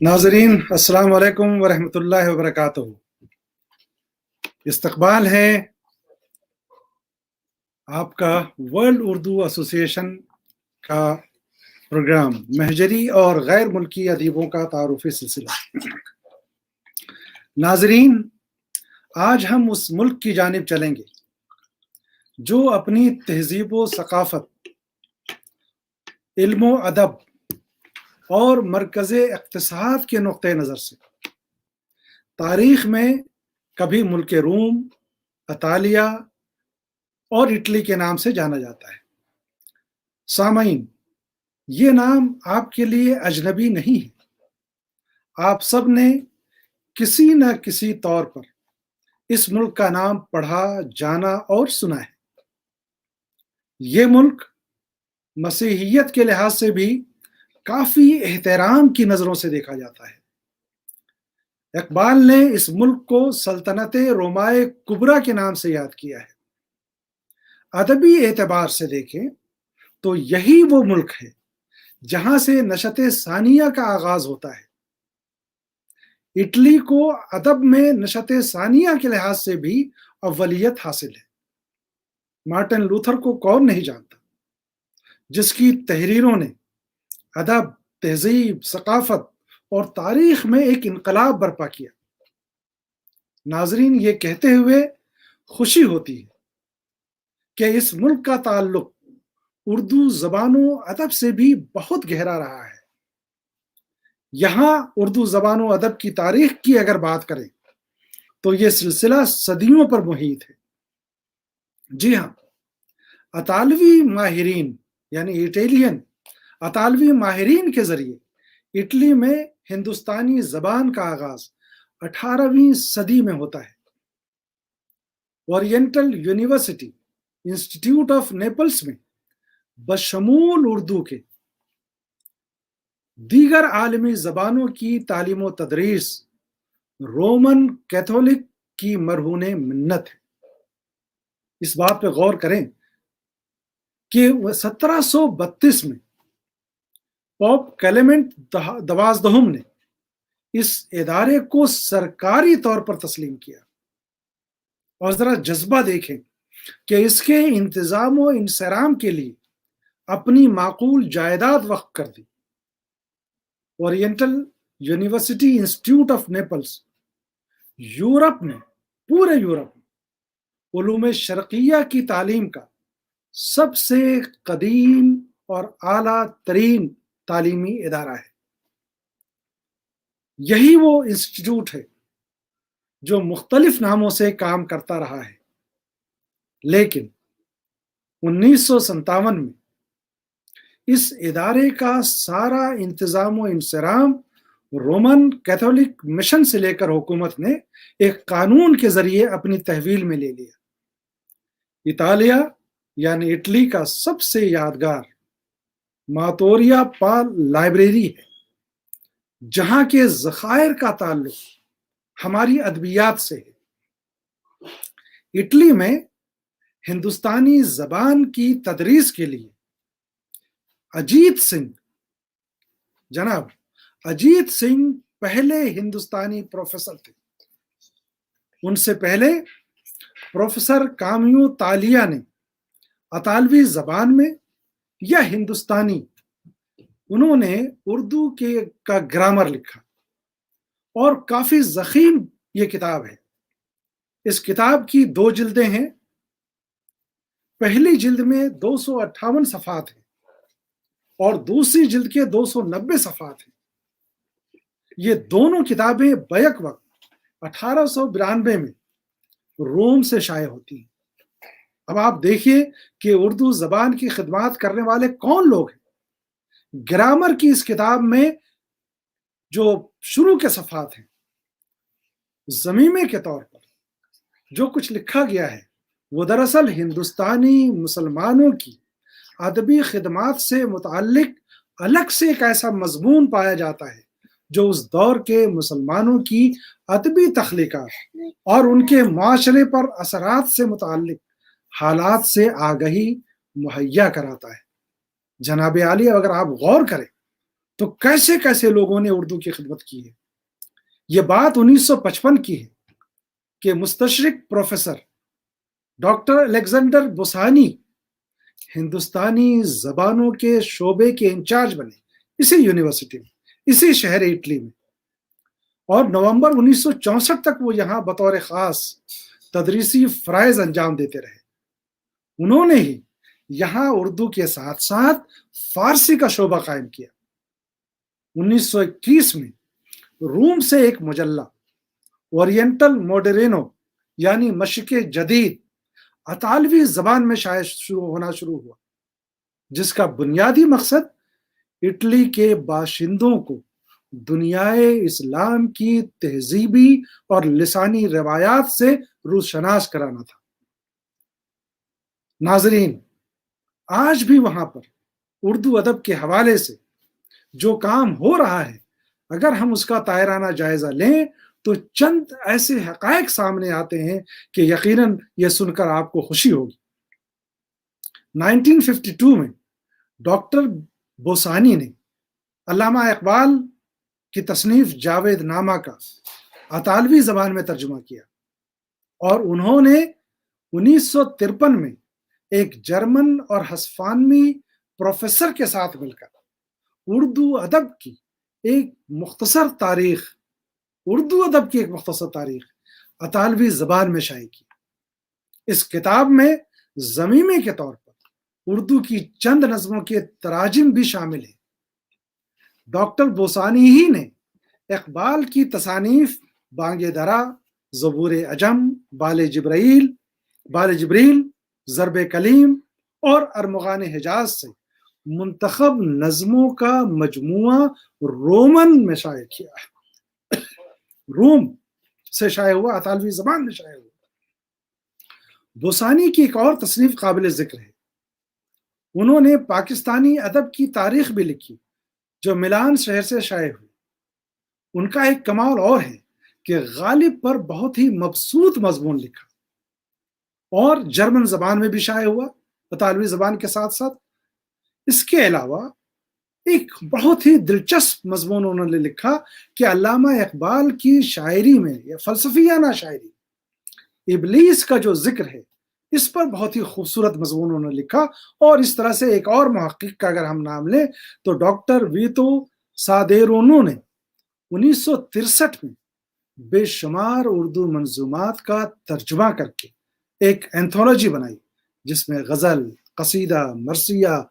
ناظرین السلام علیکم ورحمۃ اللہ وبرکاتہ۔ استقبال ہے آپ کا ورلڈ اردو ایسوسی ایشن کا پروگرام مہجری اور غیر ملکی ادیبوں کا تعارفی سلسلہ۔ ناظرین، آج ہم اس ملک کی جانب چلیں گے جو اپنی تہذیب و ثقافت، علم و ادب اور مرکز اقتصاد کے نقطہ نظر سے تاریخ میں کبھی ملک روم، اطالیہ اور اٹلی کے نام سے جانا جاتا ہے۔ سامعین، یہ نام آپ کے لیے اجنبی نہیں ہے۔ آپ سب نے کسی نہ کسی طور پر اس ملک کا نام پڑھا، جانا اور سنا ہے۔ یہ ملک مسیحیت کے لحاظ سے بھی کافی احترام کی نظروں سے دیکھا جاتا ہے۔ اقبال نے اس ملک کو سلطنت رومائے کبریٰ کے نام سے یاد کیا ہے۔ ادبی اعتبار سے دیکھیں تو یہی وہ ملک ہے جہاں سے نشأت ثانیہ کا آغاز ہوتا ہے۔ اٹلی کو ادب میں نشأت ثانیہ کے لحاظ سے بھی اولیت حاصل ہے۔ مارٹن لوتھر کو کون نہیں جانتا، جس کی تحریروں نے ادب، تہذیب، ثقافت اور تاریخ میں ایک انقلاب برپا کیا۔ ناظرین، یہ کہتے ہوئے خوشی ہوتی ہے کہ اس ملک کا تعلق اردو زبان و ادب سے بھی بہت گہرا رہا ہے۔ یہاں اردو زبان و ادب کی تاریخ کی اگر بات کریں تو یہ سلسلہ صدیوں پر محیط ہے۔ جی ہاں، اطالوی ماہرین یعنی اطالوی ماہرین کے ذریعے اٹلی میں ہندوستانی زبان کا آغاز 18ویں صدی میں ہوتا ہے۔ اورینٹل یونیورسٹی انسٹیٹیوٹ آف نیپلس میں بشمول اردو کے دیگر عالمی زبانوں کی تعلیم و تدریس رومن کیتھولک کی مرہون منت ہے۔ اس بات پہ غور کریں کہ 1732 میں پوپ کلیمنٹ 12 نے اس ادارے کو سرکاری طور پر تسلیم کیا۔ اور ذرا جذبہ دیکھیں کہ اس کے انتظام و انصرام کے لیے اپنی معقول جائیداد وقف کر دی۔ اورینٹل یونیورسٹی انسٹیٹیوٹ آف نیپلس پورے یورپ میں علوم شرقیہ کی تعلیم کا سب سے قدیم اور اعلیٰ ترین تعلیمی ادارہ ہے۔ یہی وہ انسٹیٹیوٹ ہے جو مختلف ناموں سے کام کرتا رہا ہے، لیکن 1957 میں اس ادارے کا سارا انتظام و انصرام رومن کیتھولک مشن سے لے کر حکومت نے ایک قانون کے ذریعے اپنی تحویل میں لے لیا۔ اطالیہ یعنی اٹلی کا سب سے یادگار ماتوریا پال لائبریری ہے، جہاں کے ذخائر کا تعلق ہماری ادبیات سے ہے۔ اٹلی میں ہندوستانی زبان کی تدریس کے لیے اجیت سنگھ پہلے ہندوستانی پروفیسر تھے۔ ان سے پہلے پروفیسر کامیو تالیہ نے اطالوی زبان میں یا ہندوستانی انہوں نے اردو کا گرامر لکھا اور کافی ضخیم یہ کتاب ہے۔ اس کتاب کی 2 جلدیں ہیں۔ پہلی جلد میں 258 صفحات ہیں اور دوسری جلد کے 290 صفحات ہیں۔ یہ دونوں کتابیں بیک وقت 1892 میں روم سے شائع ہوتی ہیں۔ اب آپ دیکھیے کہ اردو زبان کی خدمات کرنے والے کون لوگ ہیں۔ گرامر کی اس کتاب میں جو شروع کے صفحات ہیں، ضمیمے کے طور پر جو کچھ لکھا گیا ہے وہ دراصل ہندوستانی مسلمانوں کی ادبی خدمات سے متعلق الگ سے ایک ایسا مضمون پایا جاتا ہے جو اس دور کے مسلمانوں کی ادبی تخلیقات اور ان کے معاشرے پر اثرات سے متعلق حالات سے آگہی مہیا کراتا ہے۔ جناب عالیہ اگر آپ غور کریں تو کیسے کیسے لوگوں نے اردو کی خدمت کی ہے. یہ بات 1955 کی ہے کہ مستشرق پروفیسر ڈاکٹر الیگزینڈر بوسانی ہندوستانی زبانوں کے شعبے کے انچارج بنے اسی یونیورسٹی میں، اسی شہر اٹلی میں، اور نومبر 1964 تک وہ یہاں بطور خاص تدریسی فرائض انجام دیتے رہے. انہوں نے ہی یہاں اردو کے ساتھ ساتھ فارسی کا شعبہ قائم کیا. 1921 میں روم سے ایک مجلہ اورینٹل موڈرینو یعنی مشرق جدید اطالوی زبان میں شائع ہونا شروع ہوا، جس کا بنیادی مقصد اٹلی کے باشندوں کو دنیائے اسلام کی تہذیبی اور لسانی روایات سے روشناس کرانا تھا. ناظرین، آج بھی وہاں پر اردو ادب کے حوالے سے جو کام ہو رہا ہے، اگر ہم اس کا طائرانہ جائزہ لیں تو چند ایسے حقائق سامنے آتے ہیں کہ یقیناً یہ سن کر آپ کو خوشی ہوگی. 1952 میں ڈاکٹر بوسانی نے علامہ اقبال کی تصنیف جاوید نامہ کا اطالوی زبان میں ترجمہ کیا، اور انہوں نے 1953 میں ایک جرمن اور ہسپانوی پروفیسر کے ساتھ مل کر اردو ادب کی ایک مختصر تاریخ اطالوی زبان میں شائع کی. اس کتاب میں ضمیمے کے طور پر اردو کی چند نظموں کے تراجم بھی شامل ہیں. ڈاکٹر بوسانی ہی نے اقبال کی تصانیف بانگ درا، زبور عجم، بال جبریل، ضرب کلیم اور ارمغان حجاز سے منتخب نظموں کا مجموعہ رومن میں شائع کیا ہے. روم سے شائع ہوا، اطالوی زبان میں شائع ہوا. بوسانی کی ایک اور تصنیف قابل ذکر ہے. انہوں نے پاکستانی ادب کی تاریخ بھی لکھی جو ملان شہر سے شائع ہوئی. ان کا ایک کمال اور ہے کہ غالب پر بہت ہی مبسوط مضمون لکھا اور جرمن زبان میں بھی شائع ہوا اطالوی زبان کے ساتھ ساتھ. اس کے علاوہ ایک بہت ہی دلچسپ مضمون انہوں نے لکھا کہ علامہ اقبال کی شاعری میں یا فلسفیانہ شاعری ابلیس کا جو ذکر ہے، اس پر بہت ہی خوبصورت مضمون انہوں نے لکھا. اور اس طرح سے ایک اور محقق کا اگر ہم نام لیں تو ڈاکٹر ویتو سادیرونو نے 1963 میں بے شمار اردو منظومات کا ترجمہ کر کے ایک اینتھولوجی بنائی، جس میں غزل، قصیدہ، مرثیہ،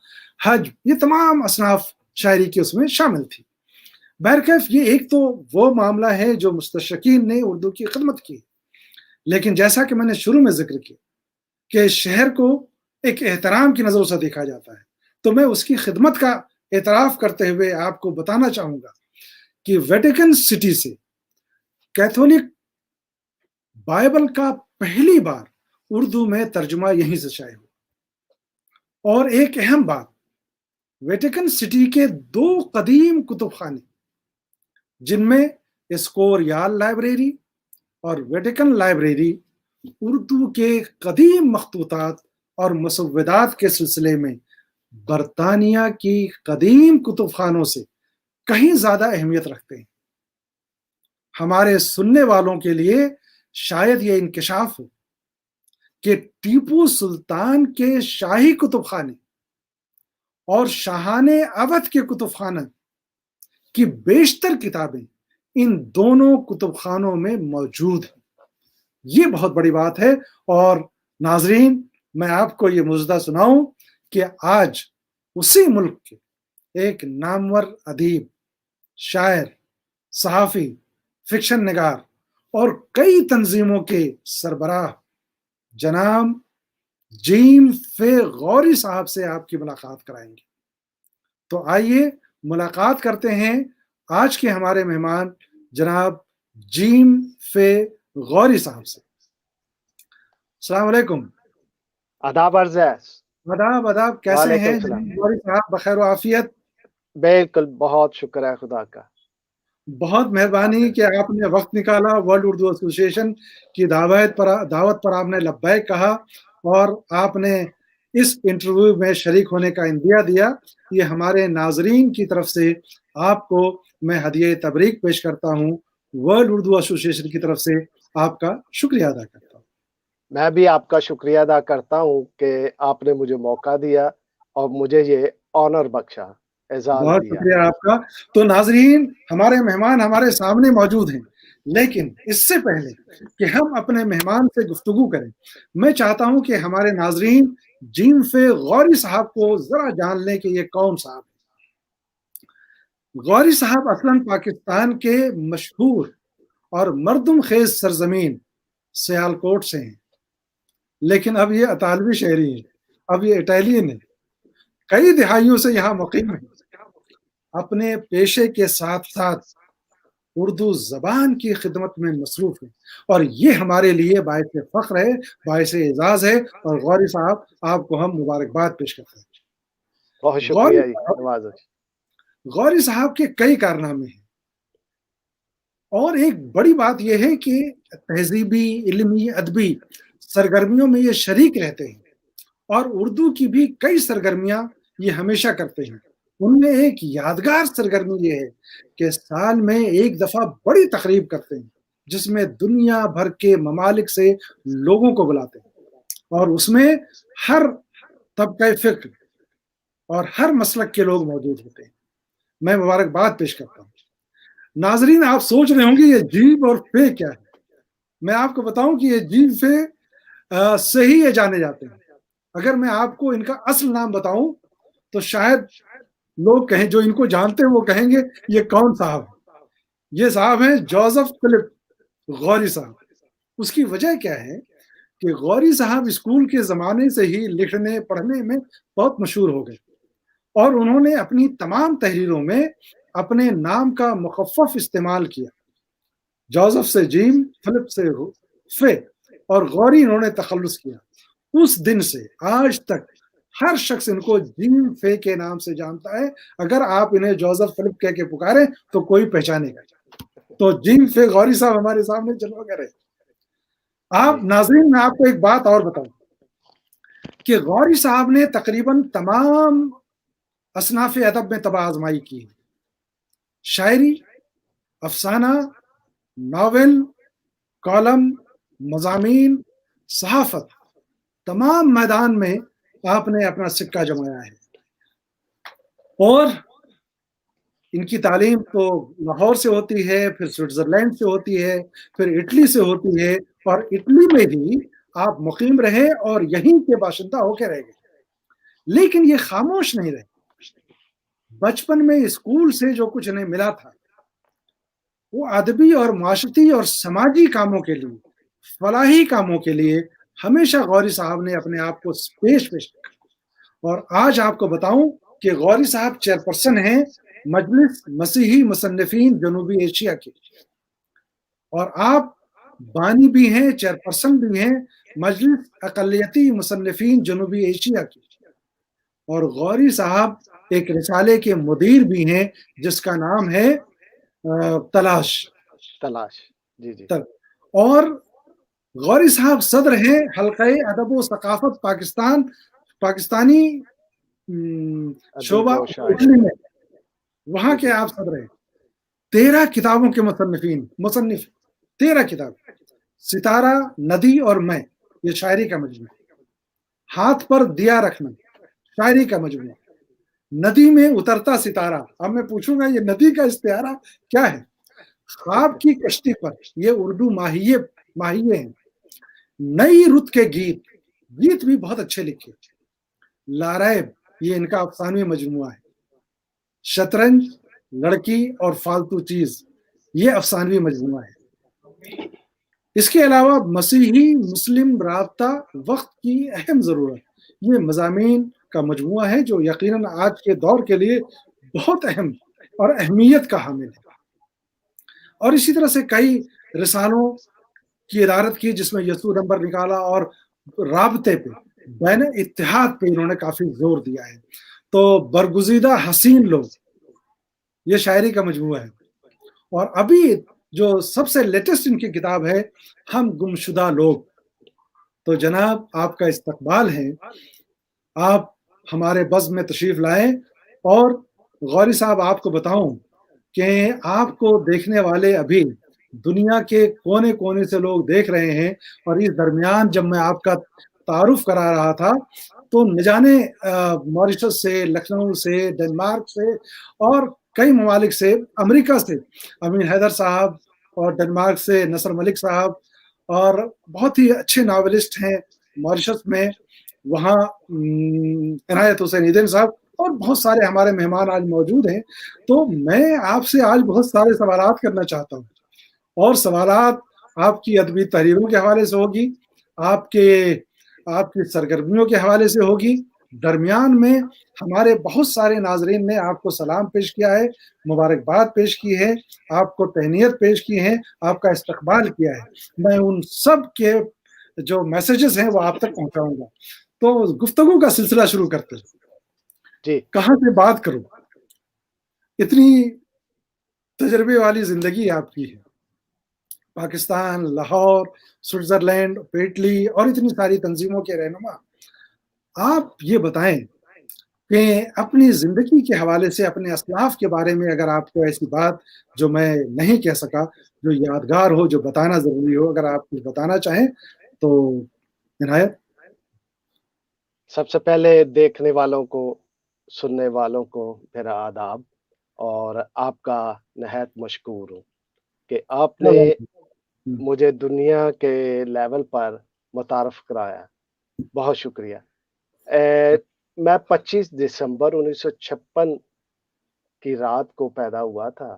حج، یہ تمام اصناف شاعری کی اس میں شامل تھی. بہرکیف یہ ایک تو وہ معاملہ ہے جو مستشرقین نے اردو کی خدمت کی، لیکن جیسا کہ میں نے شروع میں ذکر کیا کہ شہر کو ایک احترام کی نظروں سے دیکھا جاتا ہے، تو میں اس کی خدمت کا اعتراف کرتے ہوئے آپ کو بتانا چاہوں گا کہ ویٹیکن سٹی سے کیتھولک بائبل کا پہلی بار اردو میں ترجمہ یہیں سے شائع ہوا. اور ایک اہم بات، ویٹیکن سٹی کے 2 قدیم کتب خانے جن میں اسکوریال لائبریری اور ویٹیکن لائبریری اردو کے قدیم مخطوطات اور مسودات کے سلسلے میں برطانیہ کی قدیم کتب خانوں سے کہیں زیادہ اہمیت رکھتے ہیں. ہمارے سننے والوں کے لیے شاید یہ انکشاف ہو کہ ٹیپو سلطان کے شاہی کتب خانے اور شاہان اودھ کے کتب خانہ کی بیشتر کتابیں ان دونوں کتب خانوں میں موجود ہیں. یہ بہت بڑی بات ہے. اور ناظرین، میں آپ کو یہ مجدہ سناؤں کہ آج اسی ملک کے ایک نامور ادیب، شاعر، صحافی، فکشن نگار اور کئی تنظیموں کے سربراہ جناب جیم فے غوری صاحب سے آپ کی ملاقات کرائیں گے. تو آئیے ملاقات کرتے ہیں آج کے ہمارے مہمان جناب جیم فے غوری صاحب سے. السلام علیکم. آداب عرض ہے. آداب، کیسے ہیں غوری صاحب؟ بخیر و عافیت؟ بالکل، بہت شکر ہے خدا کا. بہت مہربانی کہ آپ نے وقت نکالا. ورلڈ اردو ایسوسی ایشن کی دعوت پر آپ نے لبیک کہا اور آپ نے اس انٹرویو میں شریک ہونے کا اندیہ دیا. یہ ہمارے ناظرین کی طرف سے آپ کو میں ہدیہ تبریک پیش کرتا ہوں. ورلڈ اردو ایسوسی ایشن کی طرف سے آپ کا شکریہ ادا کرتا ہوں. میں بھی آپ کا شکریہ ادا کرتا ہوں کہ آپ نے مجھے موقع دیا اور مجھے یہ آنر بخشا، اعزاز بہت دیا. شکریہ آپ کا. تو ناظرین، ہمارے مہمان ہمارے سامنے موجود ہیں، لیکن اس سے پہلے کہ ہم اپنے مہمان سے گفتگو کریں، میں چاہتا ہوں کہ ہمارے ناظرین جیم فے غوری صاحب کو ذرا جان لیں کہ یہ کون صاحب ہیں. غوری صاحب اصلاً پاکستان کے مشہور اور مردم خیز سرزمین سیالکوٹ سے ہیں، لیکن اب یہ اطالوی شہری ہیں، اب یہ اٹالین ہیں، کئی دہائیوں سے یہاں مقیم ہیں. اپنے پیشے کے ساتھ ساتھ اردو زبان کی خدمت میں مصروف ہیں، اور یہ ہمارے لیے باعث فخر ہے، باعث اعزاز ہے. اور غوری صاحب، آپ کو ہم مبارکباد پیش کرتے ہیں. بہت شکریہ نوازش. غوری صاحب کے کئی کارنامے ہیں، اور ایک بڑی بات یہ ہے کہ تہذیبی، علمی، ادبی سرگرمیوں میں یہ شریک رہتے ہیں، اور اردو کی بھی کئی سرگرمیاں یہ ہمیشہ کرتے ہیں. ان میں ایک یادگار سرگرمی یہ ہے کہ سال میں ایک دفعہ بڑی تقریب کرتے ہیں جس میں دنیا بھر کے ممالک سے لوگوں کو بلاتے ہیں، اور اس میں ہر طبقہ فکر اور ہر مسلک کے لوگ موجود ہوتے ہیں. میں مبارکباد پیش کرتا ہوں. ناظرین، آپ سوچ رہے ہوں گے یہ جیب اور فے کیا ہے. میں آپ کو بتاؤں کہ یہ جیب فے سے ہی یہ جانے جاتے ہیں. اگر میں آپ کو ان کا اصل نام بتاؤں تو شاید لوگ کہیں، جو ان کو جانتے ہیں وہ کہیں گے یہ کون صاحب ہے. یہ صاحب ہیں جوزف فلپ غوری صاحب. اس کی وجہ کیا ہے کہ غوری صاحب اسکول کے زمانے سے ہی لکھنے پڑھنے میں بہت مشہور ہو گئے، اور انہوں نے اپنی تمام تحریروں میں اپنے نام کا مخفف استعمال کیا. جوزف سے جیم، فلپ سے فے، اور غوری انہوں نے تخلص کیا. اس دن سے آج تک ہر شخص ان کو جیم فے کے نام سے جانتا ہے. اگر آپ انہیں جوزف فلپ کہہ کے پکارے تو کوئی پہچانے گا. تو جیم فے غوری صاحب ہمارے سامنے چلو کر رہے. آپ ناظرین، میں آپ کو ایک بات اور بتاؤں کہ غوری صاحب نے تقریباً تمام اصناف ادب میں طبع آزمائی کی. شاعری، افسانہ، ناول، کالم، مضامین، صحافت، تمام میدان میں آپ نے اپنا سکہ جمایا ہے. اور ان کی تعلیم تو لاہور سے ہوتی ہے، پھر سوئٹزرلینڈ سے ہوتی ہے، پھر اٹلی سے ہوتی ہے، اور اٹلی میں ہی آپ مقیم رہے اور یہیں کے باشندہ ہو کے رہ گئے. لیکن یہ خاموش نہیں رہے. بچپن میں اسکول سے جو کچھ انہیں ملا تھا وہ ادبی اور معاشرتی اور سماجی کاموں کے لیے، فلاحی کاموں کے لیے ہمیشہ غوری صاحب نے اپنے آپ کو پیش رکھا. اور آج آپ کو بتاؤں کہ غوری صاحب چیئرپرسن ہیں مجلس مسیحی مصنفین جنوبی ایشیا کی، اور آپ بانی بھی ہیں، چیئرپرسن بھی ہیں مجلس اقلیتی مصنفین جنوبی ایشیا کی. اور غوری صاحب ایک رسالے کے مدیر بھی ہیں جس کا نام ہے تلاش. جی جی. اور غوری صاحب صدر ہیں حلقہ ادب و ثقافت پاکستانی شعبہ اٹلی میں، وہاں کے آپ صدر ہیں. 13 کتابوں کے مصنف 13 کتاب. ستارہ، ندی اور میں، یہ شاعری کا مجموعہ. ہاتھ پر دیا رکھنا، شاعری کا مجموعہ. ندی میں اترتا ستارہ. اب میں پوچھوں گا یہ ندی کا استعارہ کیا ہے؟ خواب کی کشتی پر، یہ اردو ماہیے ہیں. نئی رت کے گیت بھی بہت اچھے لکھے. لاریب، یہ ان کا افسانوی مجموعہ ہے. شطرنج، لڑکی اور فالتو چیز، یہ افسانوی مجموعہ ہے. اس کے علاوہ مسیحی مسلم رابطہ، وقت کی اہم ضرورت، یہ مضامین کا مجموعہ ہے جو یقیناً آج کے دور کے لیے بہت اہم اور اہمیت کا حامل ہے. اور اسی طرح سے کئی رسالوں کی ادارت کی جس میں یسوع نمبر نکالا، اور رابطے پہ، بین اتحاد پہ انہوں نے کافی زور دیا ہے. تو برگزیدہ حسین لوگ، یہ شاعری کا مجموعہ ہے. اور ابھی جو سب سے لیٹسٹ ان کی کتاب ہے ہم گمشدہ لوگ. تو جناب، آپ کا استقبال ہے. آپ ہمارے بزم میں تشریف لائیں. اور غوری صاحب آپ کو بتاؤں کہ آپ کو دیکھنے والے ابھی دنیا کے کونے کونے سے لوگ دیکھ رہے ہیں. اور اس درمیان جب میں آپ کا تعارف کرا رہا تھا تو نہ جانے موریشس سے، لکھنؤ سے، ڈنمارک سے اور کئی ممالک سے، امریکہ سے امین حیدر صاحب، اور ڈنمارک سے نصر ملک صاحب، اور بہت ہی اچھے ناولسٹ ہیں موریشس میں، وہاں عنایت حسین ایدن صاحب، اور بہت سارے ہمارے مہمان آج موجود ہیں. تو میں آپ سے آج بہت سارے سوالات کرنا چاہتا ہوں، اور سوالات آپ کی ادبی تحریروں کے حوالے سے ہوگی، آپ کی سرگرمیوں کے حوالے سے ہوگی. درمیان میں ہمارے بہت سارے ناظرین نے آپ کو سلام پیش کیا ہے، مبارکباد پیش کی ہے، آپ کو تہنیت پیش کی ہے، آپ کا استقبال کیا ہے. میں ان سب کے جو میسیجز ہیں وہ آپ تک پہنچاؤں گا. تو گفتگو کا سلسلہ شروع کرتے ہیں. جی کہاں سے بات کروں؟ اتنی تجربے والی زندگی آپ کی ہے، پاکستان، لاہور، سوئٹزرلینڈ، پیٹلی اور اتنی ساری تنظیموں کے رہنما. آپ یہ بتائیں کہ اپنی زندگی کے حوالے سے اپنے اسلاف کے بارے میں اگر آپ کو ایسی بات جو میں نہیں کہہ سکا، جو یادگار ہو، جو بتانا ضروری ہو، اگر آپ کچھ بتانا چاہیں تو عنایت. سب سے پہلے دیکھنے والوں کو، سننے والوں کو میرا آداب، اور آپ کا نہایت مشکور ہوں کہ آپ نے مجھے دنیا کے لیول پر متعارف کرایا. بہت شکریہ. میں 25 دسمبر 1956 کی رات کو پیدا ہوا تھا.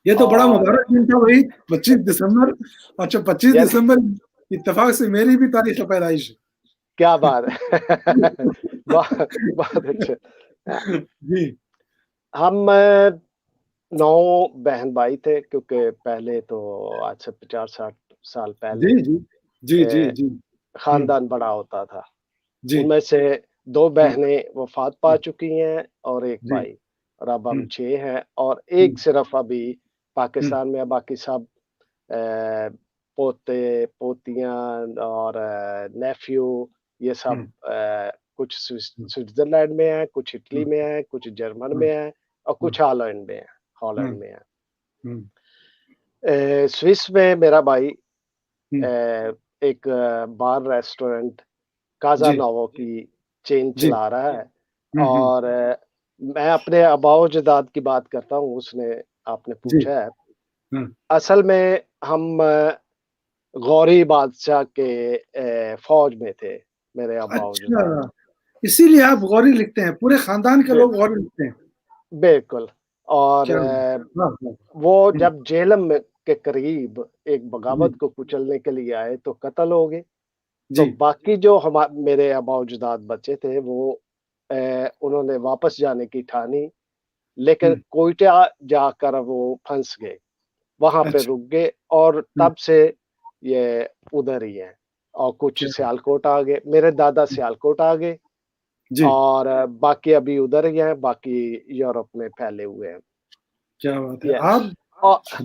یہ تو بڑا مبارک دن تھا بھائی، 25 دسمبر. اچھا 25 دسمبر اتفاق سے میری بھی تاریخ پیدائش ہے. کیا بات ہے. بہت اچھا. جی ہم 9 بہن بھائی تھے، کیونکہ پہلے تو آج سے 50-60 سال پہلے جی جی جی جی خاندان بڑا ہوتا تھا. جی ان میں سے 2 بہنیں وفات پا چکی ہیں اور ایک جی بھائی، اور اب ہم 6 ہیں، اور ایک صرف ابھی پاکستان میں. باقی سب پوتے پوتیاں اور نیفیو، یہ سب کچھ سوئٹزرلینڈ میں ہیں، کچھ اٹلی میں ہیں، کچھ جرمن میں ہیں، اور کچھ ہالینڈ میں ہیں. سوئس میں میرا بھائی ایک بار ریسٹورنٹ کازا نوو کی چین چلا رہا ہے. اور میں اپنے آباء و اجداد کی بات کرتا ہوں. اس نے آپ نے پوچھا ہے، اصل میں ہم غوری بادشاہ کے فوج میں تھے، میرے آباء و اجداد. اچھا، اسی لیے آپ غوری لکھتے ہیں، پورے خاندان کے لوگ غوری لکھتے ہیں. بالکل. اور وہ جب جیلم کے قریب ایک بغاوت کو کچلنے کے لیے آئے تو قتل ہو گئے. تو باقی جو میرے آباء و اجداد بچے تھے، وہ انہوں نے واپس جانے کی ٹھانی، لیکن کوئٹہ جا کر وہ پھنس گئے، وہاں پہ رک گئے، اور تب سے یہ ادھر ہی ہیں. اور کچھ سیالکوٹ آ گئے، میرے دادا سیالکوٹ آ گئے، اور باقی ابھی ادھر ہی ہیں، باقی یورپ میں پھیلے ہوئے ہیں. کیا بات ہے. آپ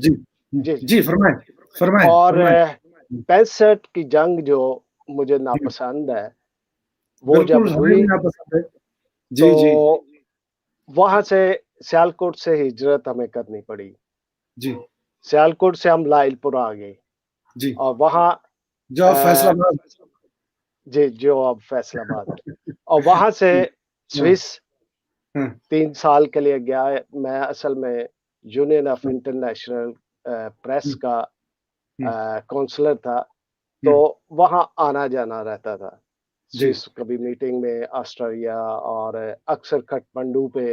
جی فرمائیں. اور 65 کی جنگ جو مجھے ناپسند ہے، وہ جب ہوئی تو وہاں سے سیالکوٹ سے ہجرت ہمیں کرنی پڑی. سیالکوٹ سے ہم لائل پور آ گئے، اور وہاں جو فیصلہ آباد، جو اب فیصل آباد ہے، اور وہاں سے سوئس 3 سال کے لیے گیا. میں اصل میں یونین آف انٹرنیشنل پریس کا کونسلر تھا، تو وہاں آنا جانا رہتا تھا. سوئس کبھی میٹنگ میں، آسٹریلیا، اور اکثر کھٹمنڈو پہ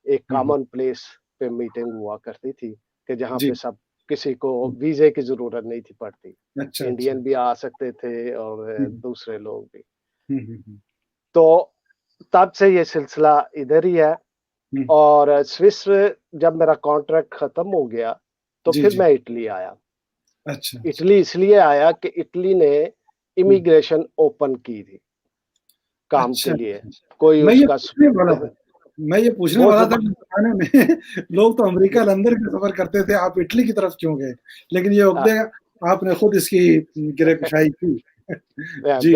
ایک کامن پلیس پہ میٹنگ ہوا کرتی تھی کہ جہاں پہ سب کسی کو ویزے کی ضرورت نہیں تھی پڑتی. انڈین بھی آ سکتے تھے اور دوسرے لوگ بھی. تو تب سے یہ سلسلہ ادھر ہی ہے. اور سوئس جب میرا کانٹریکٹ ختم ہو گیا تو پھر میں اٹلی آیا. اٹلی اس لیے آیا کہ اٹلی نے امیگریشن اوپن کی تھی کام کے لیے. کوئی اس کا میں یہ پوچھنے والا تھا کہ لوگ تو امریکہ لندن کا سفر کرتے تھے، آپ اٹلی کی طرف کیوں گئے؟ لیکن یہ عقدے آپ نے خود اس کی گرہ کشائی کی. جی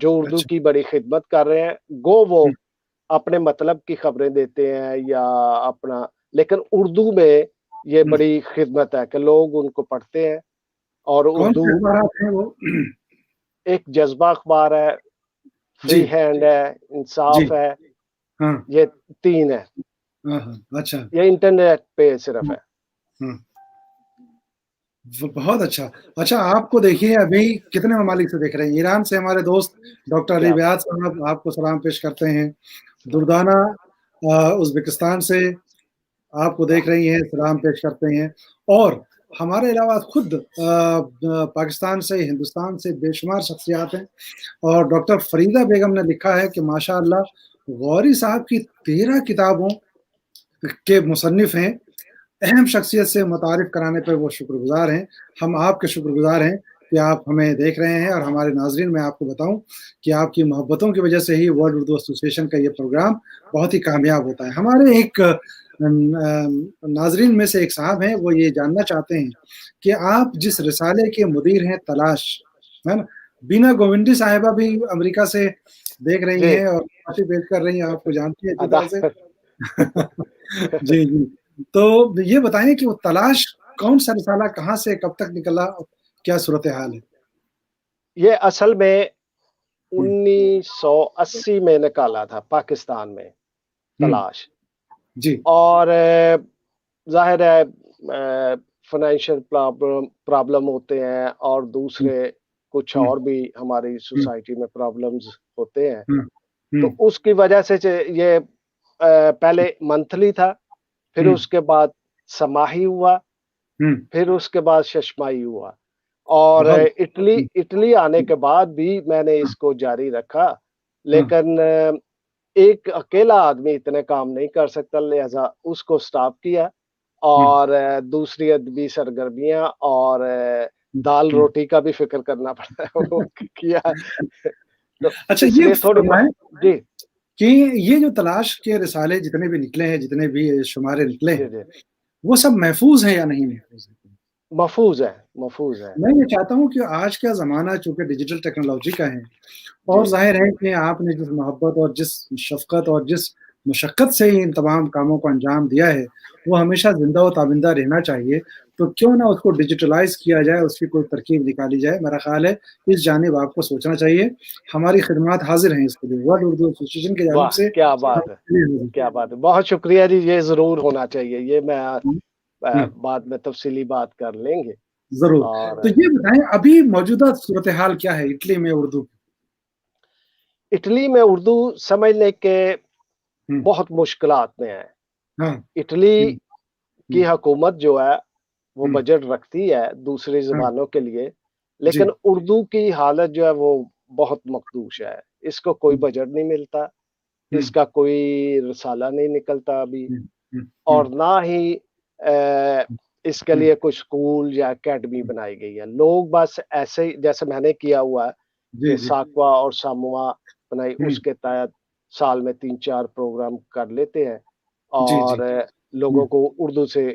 جو اردو کی بڑی خدمت کر رہے ہیں. گو وہ اپنے مطلب کی خبریں دیتے ہیں یا اپنا, لیکن اردو میں یہ بڑی خدمت ہے کہ لوگ ان کو پڑھتے ہیں. اور کون اردو سے اخبارات ہیں وہ؟ ایک جذبہ اخبار ہے, فری ہینڈ ہے, انصاف ہے, یہ 3 ہے. اچھا, یہ انٹرنیٹ پہ صرف ہے. بہت اچھا. اچھا, آپ کو دیکھیے ابھی کتنے ممالک سے دیکھ رہے ہیں. ایران سے ہمارے دوست ڈاکٹر علی بیاض صاحب آپ کو سلام پیش کرتے ہیں. دردانہ ازبکستان سے آپ کو دیکھ رہی ہیں, سلام پیش کرتے ہیں. اور ہمارے علاوہ خود پاکستان سے, ہندوستان سے بے شمار شخصیات ہیں. اور ڈاکٹر فریدہ بیگم نے لکھا ہے کہ ماشاء اللہ غوری صاحب کی 13 کتابوں کے مصنف ہیں. اہم شخصیت سے متعارف کرانے پر وہ شکر گزار ہیں. ہم آپ کے شکر گزار ہیں کہ آپ ہمیں دیکھ رہے ہیں. اور ہمارے ناظرین, میں آپ کو بتاؤں کہ آپ کی محبتوں کی وجہ سے ہی ورلڈ اردو ایسوسی ایشن کا یہ پروگرام بہت ہی کامیاب ہوتا ہے. ہمارے ایک ناظرین میں سے ایک صاحب ہیں, وہ یہ جاننا چاہتے ہیں کہ آپ جس رسالے کے مدیر ہیں تلاش, ہے نا, بینا گوونڈی صاحبہ بھی امریکہ سے دیکھ رہی ہیں اور پیش کر رہی ہیں, آپ کو جانتی ہیں اچھی طرح سے. جی جی, تو یہ بتائیں کہ وہ تلاش کون سا رسالہ کہاں سے کب تک نکلا, کیا صورتحال ہے؟ یہ اصل میں 1980 میں نکالا تھا پاکستان میں تلاش. جی, اور ظاہر ہے فائنینشیل پرابلم ہوتے ہیں اور دوسرے کچھ اور بھی ہماری سوسائٹی میں پرابلمز ہوتے ہیں. تو اس کی وجہ سے یہ پہلے منتھلی تھا, پھر اس کے بعد سماہی ہوا, پھر اس کے بعد ششماہی ہوا. اور اٹلی آنے کے بعد بھی میں نے اس کو جاری رکھا, لیکن ایک اکیلا آدمی اتنے کام نہیں کر سکتا, لہذا اس کو سٹاپ کیا اور دوسری ادبی سرگرمیاں اور دال روٹی کا بھی فکر کرنا پڑتا ہے کیا. تو اچھا, اس لیے تھوڑی جی کہ یہ جو تلاش کے رسالے جتنے بھی نکلے ہیں, جتنے بھی شمارے نکلے ہیں, وہ سب محفوظ ہیں یا نہیں محفوظ ہیں؟ محفوظ ہے, محفوظ ہے. میں یہ چاہتا ہوں کہ آج کا زمانہ چونکہ ڈیجیٹل ٹیکنالوجی کا ہے, اور ظاہر ہے کہ آپ نے جس محبت اور جس شفقت اور جس مشقت سے ان تمام کاموں کو انجام دیا ہے, وہ ہمیشہ زندہ و تابندہ رہنا چاہیے. تو کیوں نہ اس کو ڈیجیٹلائز کیا جائے, اس کی کوئی ترکیب نکالی جائے. میرا خیال ہے اس جانب آپ کو سوچنا چاہیے. ہماری خدمات حاضر ہیں اس کے لیے, ورلڈ اردو ایسوسی ایشن کی جانب سے. کیا بات ہے, کیا بات ہے, بہت شکریہ جی. یہ ضرور ہونا چاہیے, یہ میں بعد میں تفصیلی بات کر لیں گے ضرور. تو یہ بتائیں ابھی موجودہ صورتحال کیا ہے اٹلی میں اردو؟ اٹلی میں اردو سمجھنے کے بہت مشکلات میں ہے. اٹلی کی حکومت جو ہے وہ بجٹ رکھتی ہے دوسری زبانوں کے لیے, لیکن اردو کی حالت جو ہے وہ بہت مخدوش ہے. اس کو کوئی بجٹ نہیں ملتا, اس کا کوئی رسالہ نہیں نکلتا ابھی, اور نہ ہی اس کے لیے کوئی سکول یا اکیڈمی بنائی گئی ہے. لوگ بس ایسے جیسے میں نے کیا ہوا ہے کہ ساکوا اور ساموا بنائی, اس کے تحت سال میں 3-4 پروگرام کر لیتے ہیں اور لوگوں کو اردو سے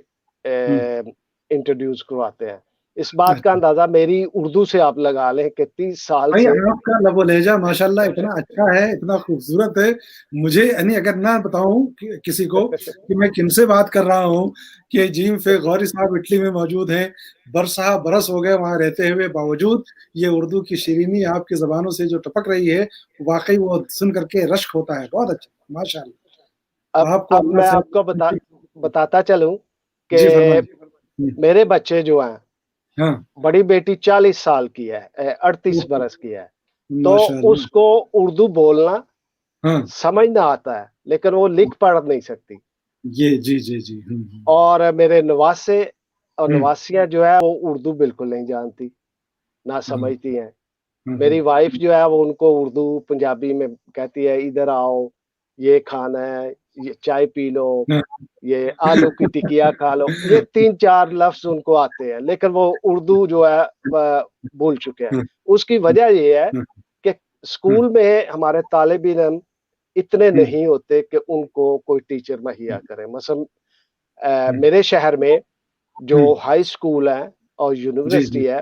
انٹروڈیوس کرواتے ہیں. اس بات کا اندازہ میری اردو سے آپ لگا لیں کہ 30 سال سے آپ کا لب و لہجہ ماشاءاللہ اتنا اچھا ہے, اتنا خوبصورت ہے. مجھے یعنی اگر نہ بتاؤں کسی کو کہ میں کن سے بات کر رہا ہوں, کہ جیم فے غوری صاحب اٹلی میں موجود ہیں, برس ہو گئے وہاں رہتے ہوئے, باوجود یہ اردو کی شیرینی آپ کی زبانوں سے جو ٹپک رہی ہے, واقعی وہ سن کر کے رشک ہوتا ہے. بہت اچھا, ماشاءاللہ. اب میں آپ کو بتاتا چلوں کہ میرے بچے جو ہیں, بڑی بیٹی 40 سال کی ہے, 38 برس کی ہے, تو اس کو اردو بولنا سمجھنا آتا ہے, لیکن وہ لکھ پڑھ نہیں سکتی. جی. اور میرے نواسے اور نواسیاں جو ہے وہ اردو بالکل نہیں جانتی, نہ سمجھتی ہیں. میری وائف جو ہے وہ ان کو اردو پنجابی میں کہتی ہے, ادھر آؤ, یہ کھانا ہے, یہ چائے پی لو, یہ آلو کی ٹکیا کھا لو. یہ 3-4 لفظ ان کو آتے ہیں, لیکن وہ اردو جو ہے بھول چکے ہیں. اس کی وجہ یہ ہے کہ اسکول میں ہمارے طالب علم اتنے نہیں ہوتے کہ ان کو کوئی ٹیچر مہیا کرے. مثلا میرے شہر میں جو ہائی اسکول ہے اور یونیورسٹی ہے,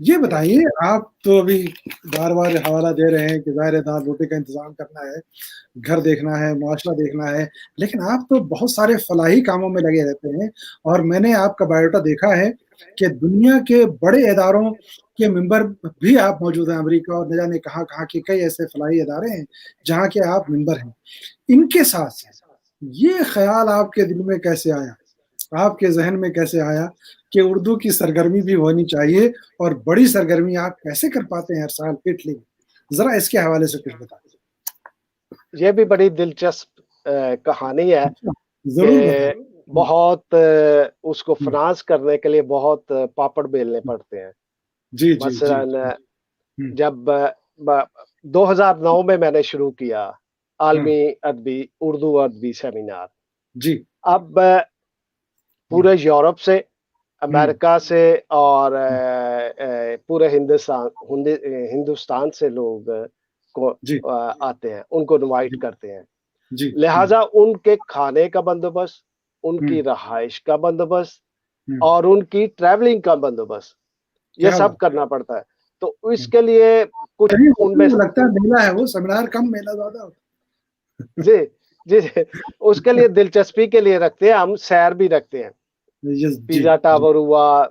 یہ بتائیے آپ تو ابھی بار بار حوالہ دے رہے ہیں کہ ظاہر دار روٹی کا انتظام کرنا ہے, گھر دیکھنا ہے, معاشرہ دیکھنا ہے, لیکن آپ تو بہت سارے فلاحی کاموں میں لگے رہتے ہیں, اور میں نے آپ کا بایوڈاٹا دیکھا ہے کہ دنیا کے بڑے اداروں کے ممبر بھی آپ موجود ہیں, امریکہ اور نہ جانے کہاں کہاں کے کئی ایسے فلاحی ادارے ہیں جہاں کے آپ ممبر ہیں. ان کے ساتھ یہ خیال آپ کے دل میں کیسے آیا, آپ کے ذہن میں کیسے آیا کہ اردو کی سرگرمی بھی ہونی چاہیے, اور بڑی سرگرمی آپ کیسے کر پاتے ہیں ہر سال پیٹلی؟ ذرا اس کے حوالے سے کچھ بتائیں. یہ بھی بڑی دلچسپ کہانی ہے کہ ضرور بتائیں. بہت اس کو فنانس کرنے کے لیے بہت پاپڑ بیلنے پڑتے ہیں. جی جی جی. مثلا جب 2009 میں نے شروع کیا عالمی ادبی اردو ادبی سیمینار, جی. اب پورے یورپ سے, امریکہ سے اور پورے ہندوستان سے لوگ کو آتے ہیں, ان کو انوائٹ کرتے ہیں. لہذا ان کے کھانے کا بندوبست, ان کی رہائش کا بندوبست اور ان کی ٹریولنگ کا بندوبست, یہ سب کرنا پڑتا ہے. تو اس کے لیے کچھ ان میں لگتا ہے میلہ ہے وہ, سیمینار کم میلہ زیادہ ہوتا ہے. جی جی, اس کے لیے دلچسپی کے لیے رکھتے ہیں ہم, سیر بھی رکھتے ہیں. پیزا ٹاور ہوا,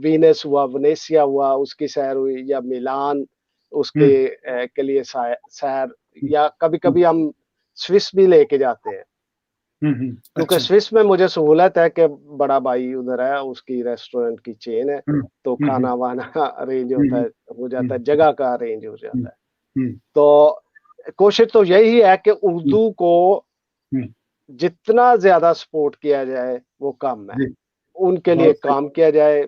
وینس ہوا, ونیسیا ہوا, اس کی سیر ہوئی, یا میلان اس کے لیے سیر, یا کبھی کبھی ہم سوئس بھی لے کے جاتے ہیں, کیونکہ سوئس میں مجھے سہولت ہے کہ بڑا بھائی ادھر ہے, اس کی ریسٹورنٹ کی چین ہے, تو کھانا وانا ارینج ہو جاتا ہے, جگہ کا ارینج ہو جاتا ہے. تو کوشش تو یہی ہے کہ اردو کو جتنا زیادہ سپورٹ کیا جائے وہ کم ہے, ان کے لیے کام کیا جائے,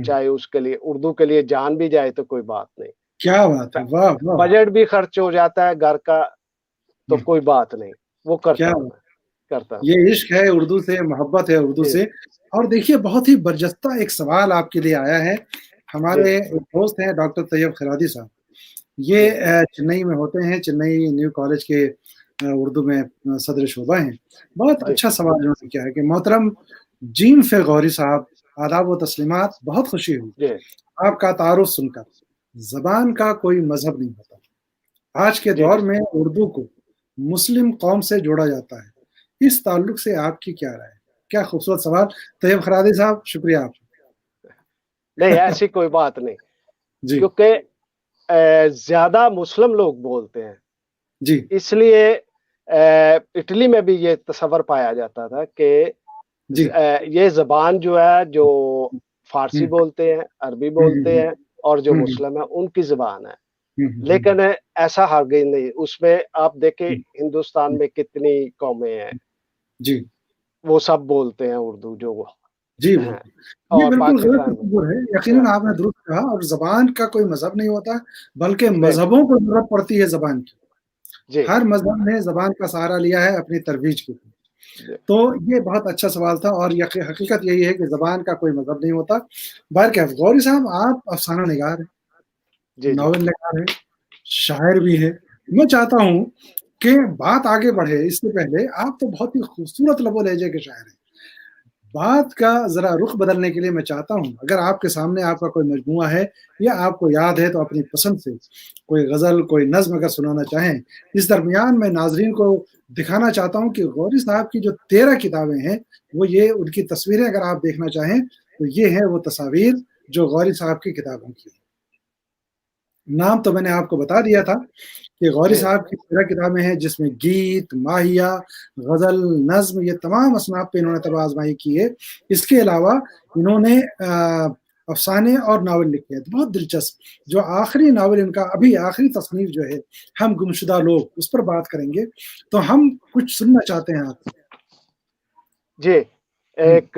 چاہے اس کے لیے اردو کے لیے جان بھی جائے تو کوئی بات نہیں. کیا بات ہے, واہ واہ. بجٹ بھی خرچ ہو جاتا ہے گھر کا تو کوئی بات نہیں, وہ کرتا ہوں میں. یہ عشق ہے اردو سے, محبت ہے اردو سے. اور دیکھیے بہت ہی برجستہ ایک سوال آپ کے لیے آیا ہے. ہمارے ایک دوست ہیں ڈاکٹر طیب خیرادی صاحب, یہ چنئی میں ہوتے ہیں, چنئی نیو کالج کے اردو میں صدر شعبہ ہیں. بہت اچھا سوال انہوں نے کیا ہے کہ محترم جیم فغوری صاحب, آداب و تسلیمات, بہت خوشی ہوئی آپ کا تعارف سن کر. زبان کا کوئی مذہب نہیں ہوتا. آج کے دور میں اردو کو مسلم قوم سے جوڑا جاتا ہے, اس تعلق سے آپ کی کیا رائے؟ کیا خوبصورت سوال طیب خیرادی صاحب, شکریہ آپ. نہیں ایسی کوئی بات نہیں, کیونکہ زیادہ مسلم لوگ بولتے ہیں, جی, اس لیے اٹلی میں بھی یہ تصور پایا جاتا تھا کہ یہ زبان جو ہے, جو فارسی بولتے ہیں, عربی بولتے ہیں, اور جو مسلم ہیں ان کی زبان ہے. لیکن ایسا ہرگز نہیں. اس میں آپ دیکھیں ہندوستان میں کتنی قومیں ہیں, جی, وہ سب بولتے ہیں اردو جو وہ جی ہیں, یہ اور بالکل غلط پاکستان تصور ہے. یقیناً آپ نے درست کہا, اور زبان کا کوئی مذہب نہیں ہوتا, بلکہ مذہبوں کو ضرورت پڑتی ہے زبان کی. ہر مذہب نے زبان کا سہارا لیا ہے اپنی ترویج کے لیے. تو یہ بہت اچھا سوال تھا, اور حقیقت یہی ہے کہ زبان کا کوئی مذہب نہیں ہوتا. بہرکیف غوری صاحب آپ افسانہ نگار ہیں, ناول نگار ہیں, شاعر بھی ہیں. میں چاہتا ہوں کہ بات آگے بڑھے اس سے پہلے آپ تو بہت ہی خوبصورت لب و لہجے کے شاعر ہیں. بات کا ذرا رخ بدلنے کے لیے میں چاہتا ہوں, اگر آپ کے سامنے آپ کا کوئی مجموعہ ہے یا آپ کو یاد ہے تو اپنی پسند سے کوئی غزل, کوئی نظم اگر سنانا چاہیں. اس درمیان میں ناظرین کو دکھانا چاہتا ہوں کہ غوری صاحب کی جو 13 کتابیں ہیں, وہ یہ ان کی تصویریں اگر آپ دیکھنا چاہیں تو یہ ہیں وہ تصاویر جو غوری صاحب کی کتابوں کی. نام تو میں نے آپ کو بتا دیا تھا کہ غوری صاحب کی 13 کتابیں ہیں, جس میں گیت, ماہیہ, غزل, نظم, یہ تمام اصناف پہ انہوں نے طبع آزمائی کی ہے. اس کے علاوہ انہوں نے افسانے اور ناول لکھے ہیں بہت دلچسپ. جو آخری ناول ان کا, ابھی آخری تصنیف جو ہے ہم گمشدہ لوگ, اس پر بات کریں گے. تو ہم کچھ سننا چاہتے ہیں آپ. جی, ایک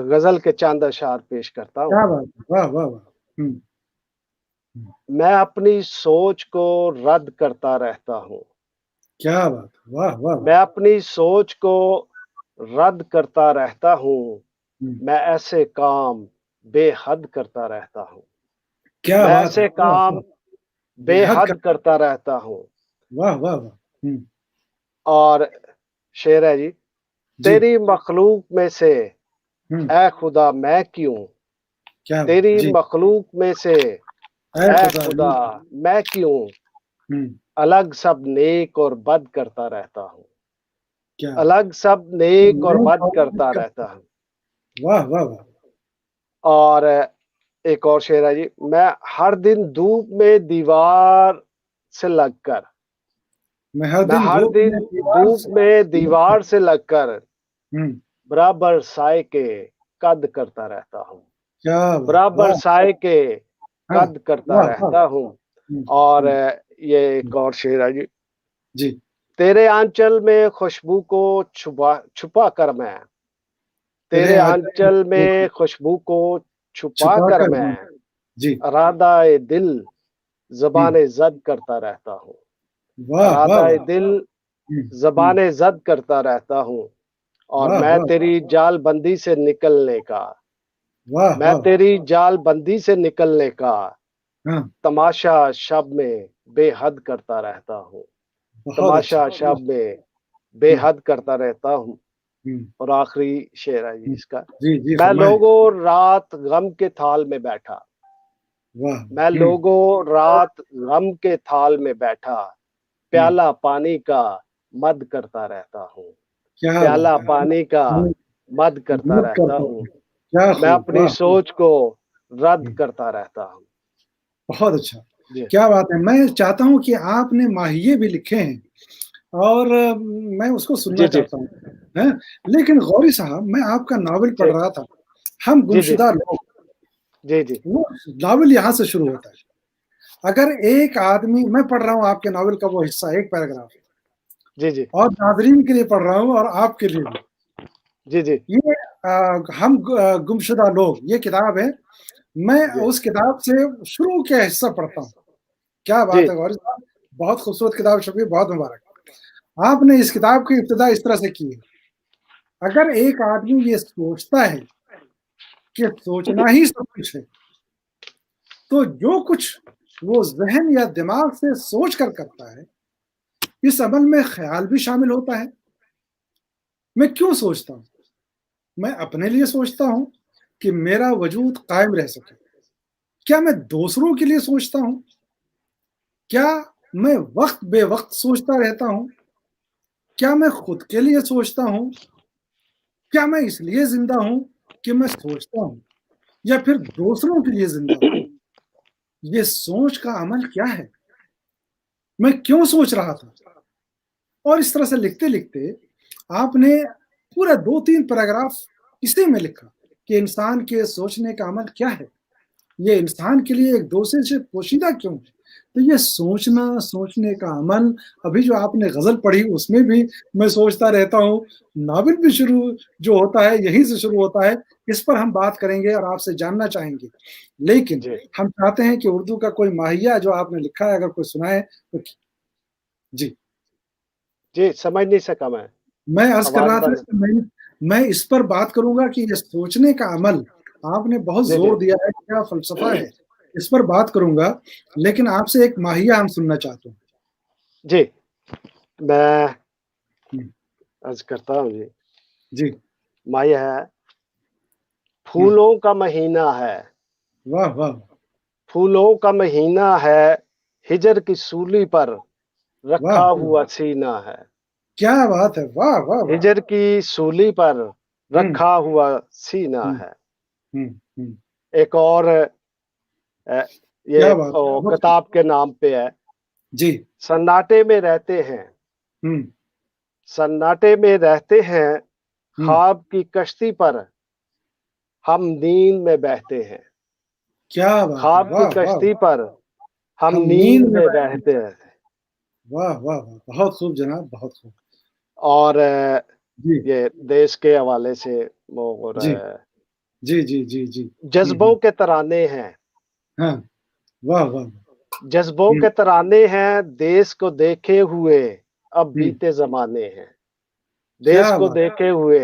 غزل کے چاند اشعار پیش کرتا ہوں. کیا بات ہے, واہ واہ واہ. میں اپنی سوچ کو رد کرتا رہتا ہوں. کیا بات, واہ واہ. میں اپنی سوچ کو رد کرتا رہتا ہوں, میں ایسے کام بے حد کرتا رہتا ہوں. کیا میں بات ہے, ایسے کام بے حد کرتا رہتا ہوں. واہ واہ واہ. اور شعر ہے جی, تیری مخلوق میں سے اے خدا میں کیوں کیا تیری جی مخلوق میں سے اے اے خدا خدا میں کیوں الگ سب نیک اور بد کرتا رہتا ہوں، کیا الگ سب نیک اور بد کرتا رہتا ہوں۔ واہ واہ واہ اور ایک اور شعر ہے جی، میں ہر دن دھوپ میں دیوار سے لگ کر، میں ہر میں دن ہر دھوپ دن میں دیوار دھوپ میں دیوار سے لگ کر ہوں برابر سائے کے قد کرتا رہتا ہوں، کیا بات برابر واہ سائے کے ہاں قد کرتا واہ واہ رہتا ہوں۔ اور یہ ایک اور شعر ہے جی، جی تیرے آنچل میں خوشبو کو چھپا کر میں، تیرے آنچل میں خوشبو کو چھپا کر میں جی ارادہ دل زبان زد کرتا رہتا ہوں، واہ ارادہ واہ دل زبان زد کرتا رہتا ہوں۔ اور واہ میں واہ تیری جال بندی سے نکلنے کا، واہ میں واہ تیری جال بندی سے نکلنے کا ہاں تماشا شب میں بے حد کرتا رہتا ہوں، بہت اچھا تماشا شب میں بے حد کرتا رہتا ہوں۔ اور آخری شعر ہے جی اس کا، جی جی میں فرمائیں لوگوں رات غم کے تھال میں بیٹھا، واہ میں لوگوں رات غم کے تھال میں بیٹھا پیالہ پانی کا مد کرتا رہتا ہوں، کیا پیالہ بات ہے پانی کا مد کرتا مت رہتا کرتا ہوں، کیا میں خوب اپنی واہ سوچ کو رد کرتا رہتا ہوں۔ بہت اچھا جی کیا بات ہے میں چاہتا ہوں کہ آپ نے ماہیے بھی لکھے ہیں اور میں اس کو جی سننا جی چاہتا ہوں ہاں؟ لیکن غوری صاحب میں آپ کا ناول جی پڑھ رہا تھا ہم جی جی گمشدہ لوگ جی جی وہ ناول یہاں سے شروع ہوتا ہے اگر ایک آدمی میں پڑھ رہا ہوں آپ کے ناول کا وہ حصہ ایک پیراگراف جی جی اور ناظرین کے لیے پڑھ رہا ہوں اور آپ کے لیے بھی جی جی یہ ہم گمشدہ لوگ یہ کتاب ہے میں جی اس کتاب سے شروع کے حصہ پڑھتا ہوں کیا جی بات ہے غوری صاحب بہت خوبصورت کتاب شفیع بہت مبارک آپ نے اس کتاب کی ابتدا اس طرح سے کی ہے اگر ایک آدمی یہ سوچتا ہے کہ سوچنا ہی سب کچھ ہے تو جو کچھ وہ ذہن یا دماغ سے سوچ کر کرتا ہے اس عمل میں خیال بھی شامل ہوتا ہے میں کیوں سوچتا ہوں میں اپنے لیے سوچتا ہوں کہ میرا وجود قائم رہ سکے کیا میں دوسروں کے لیے سوچتا ہوں کیا میں وقت بے وقت سوچتا رہتا ہوں کیا میں خود کے لیے سوچتا ہوں کیا میں اس لیے زندہ ہوں کہ میں سوچتا ہوں یا پھر دوسروں کے لیے زندہ ہوں یہ سوچ کا عمل کیا ہے میں کیوں سوچ رہا تھا اور اس طرح سے لکھتے لکھتے آپ نے پورا 2-3 پیراگراف اسی میں لکھا کہ انسان کے سوچنے کا عمل کیا ہے یہ انسان کے لیے ایک دوسرے سے پوشیدہ کیوں ہے تو یہ سوچنے کا عمل ابھی جو آپ نے غزل پڑھی اس میں بھی میں سوچتا رہتا ہوں ناول بھی شروع جو ہوتا ہے یہیں سے شروع ہوتا ہے اس پر ہم بات کریں گے اور آپ سے جاننا چاہیں گے لیکن جی ہم چاہتے ہیں کہ اردو کا کوئی ماہیہ جو آپ نے لکھا ہے اگر کوئی سنائے تو جی جی سمجھ نہیں سکا میں عرض کر آواز رہا تھا بند کہ میں اس پر بات کروں گا کہ یہ سوچنے کا عمل آپ نے بہت جی جی زور دیا ہے کیا فلسفہ ہے اس پر بات کروں گا لیکن آپ سے ایک ماہیہ ہم سننا چاہتے ہیں جی میں عرض کرتا ہوں جی جی ماہیہ ہے پھولوں کا مہینہ ہے واہ واہ پھولوں کا مہینہ ہے ہجر کی سولی پر واہ رکھا ہوا سینہ ہے کیا بات ہے واہ واہ واہ ہجر کی سولی پر رکھا ہوا سینہ ہے ایک اور یہ کیا بات ہے کتاب کے نام پہ ہے جی سناٹے میں رہتے ہیں سناٹے میں رہتے ہیں خواب کی کشتی پر ہم نیند میں بہتے ہیں کیا بات ہے خواب کی واہ واہ کشتی پر ہم نیند میں بہتے ہیں واہ واہ واہ بہت خوب جناب بہت خوب اور جی یہ دیش کے حوالے سے جی جی جی جی جی جذبوں کے ترانے ہیں ہاں واہ واہ جذبوں کے ترانے ہیں دیس کو دیکھے ہوئے اب بیتے زمانے ہیں دیس کیا کو بات دیکھے ہوئے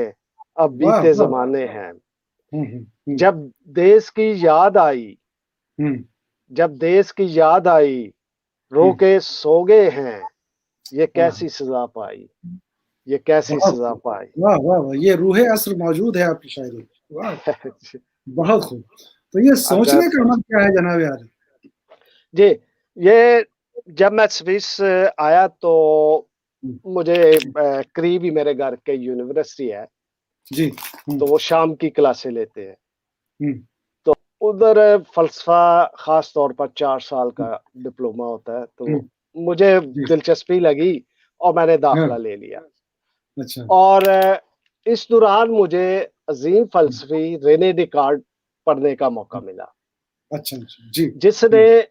اب واہ بیتے واہ زمانے ہیں جب دیس کی یاد آئی جب دیس کی یاد آئی رو کے سو گئے ہیں یہ کیسی سزا پائی یہ کیسی سزا پائی واہ واہ واہ یہ روح عصر موجود ہے آپ کی شاعری واہ بہت خوب تو یہ سوچنے کا عمل کیا ہے جناب عالم؟ جی یہ جب میں سوئس آیا تو مجھے قریب ہی میرے گھر کے یونیورسٹی ہے جی تو وہ شام کی کلاسیں لیتے ہیں، ہ تو ادھر فلسفہ خاص طور پر 4 سال کا ڈپلوما ہوتا ہے، تو مجھے جی دلچسپی لگی اور میں نے ہاں داخلہ لے لیا. اچھا اور اس دوران مجھے عظیم فلسفی رینے ڈیکارٹ پڑھنے کا موقع ملا، اچھا جی جس نے